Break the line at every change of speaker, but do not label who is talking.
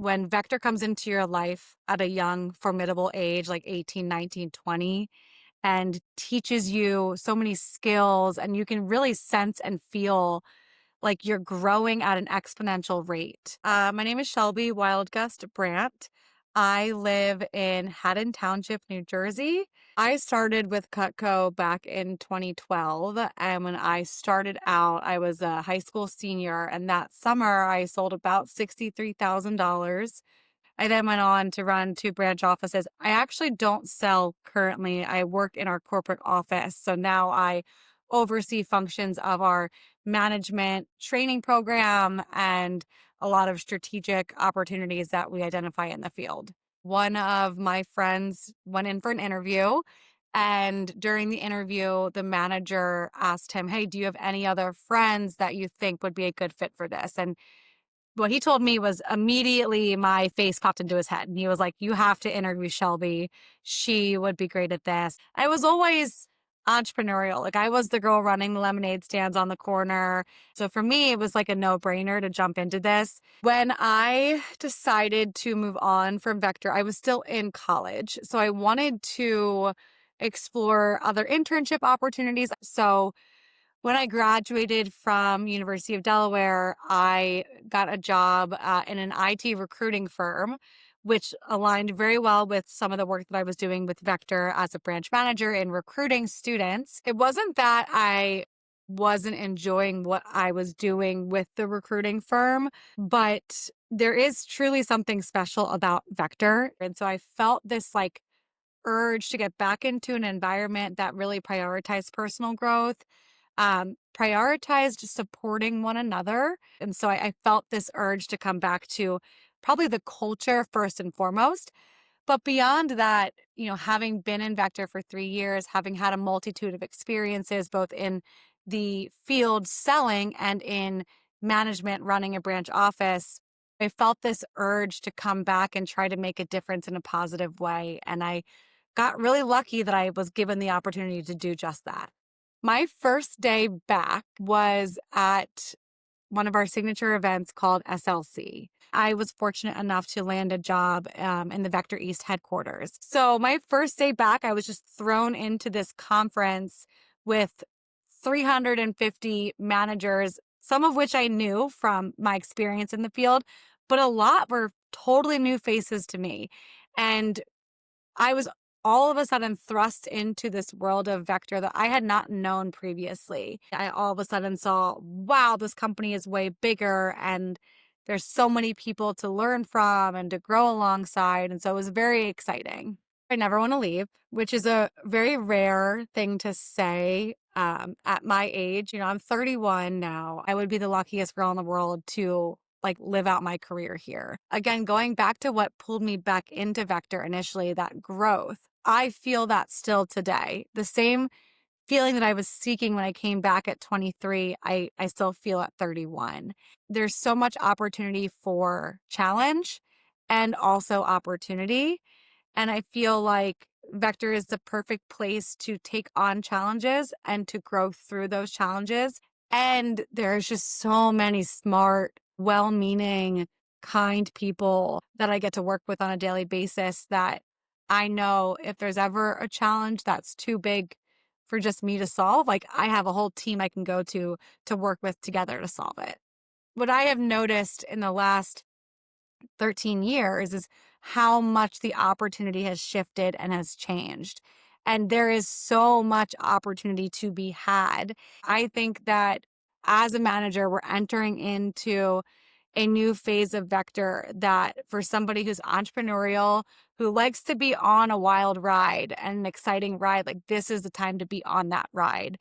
when Vector comes into your life at a young, formidable age, like 18, 19, 20, and teaches you so many skills, and you can really sense and feel like you're growing at an exponential rate. My name is Shelby Wildgust Brandt. I live in Haddon Township, New Jersey. I started with Cutco back in 2012. And when I started out, I was a high school senior. And that summer, I sold about $63,000. I then went on to run two branch offices. I actually don't sell currently. I work in our corporate office. So now I oversee functions of our management training program and a lot of strategic opportunities that we identify in the field. One of my friends went in for an interview, and during the interview, the manager asked him, "Hey, do you have any other friends that you think would be a good fit for this?" And what he told me was immediately my face popped into his head. And he was like, "You have to interview Shelby. She would be great at this." I was always entrepreneurial. Like, I was the girl running the lemonade stands on the corner. So for me, it was like a no-brainer to jump into this. When I decided to move on from Vector, I was still in college. So I wanted to explore other internship opportunities. So when I graduated from University of Delaware, I got a job in an IT recruiting firm, which aligned very well with some of the work that I was doing with Vector as a branch manager in recruiting students. It wasn't that I wasn't enjoying what I was doing with the recruiting firm, but there is truly something special about Vector. And so I felt this like urge to get back into an environment that really prioritized personal growth, prioritized supporting one another. And so I felt this urge to come back to probably the culture first and foremost. But beyond that, having been in Vector for 3 years, having had a multitude of experiences, both in the field selling and in management running a branch office, I felt this urge to come back and try to make a difference in a positive way. And I got really lucky that I was given the opportunity to do just that. My first day back was at one of our signature events called SLC. I was fortunate enough to land a job in the Vector East headquarters. So my first day back, I was just thrown into this conference with 350 managers, some of which I knew from my experience in the field, but a lot were totally new faces to me. And I was all of a sudden thrust into this world of Vector that I had not known previously. I all of a sudden saw, wow, this company is way bigger and there's so many people to learn from and to grow alongside. And so it was very exciting. I never want to leave, which is a very rare thing to say at my age. I'm 31 now. I would be the luckiest girl in the world to like live out my career here. Again, going back to what pulled me back into Vector initially, that growth, I feel that still today. The same feeling that I was seeking when I came back at 23, I still feel at 31. There's so much opportunity for challenge and also opportunity. And I feel like Vector is the perfect place to take on challenges and to grow through those challenges. And there's just so many smart, well-meaning, kind people that I get to work with on a daily basis that I know if there's ever a challenge that's too big for just me to solve, like I have a whole team I can go to work with together to solve it. What I have noticed in the last 13 years is how much the opportunity has shifted and has changed. And there is so much opportunity to be had. I think that as a manager, we're entering into a new phase of Vector that for somebody who's entrepreneurial, who likes to be on a wild ride and an exciting ride, like this is the time to be on that ride.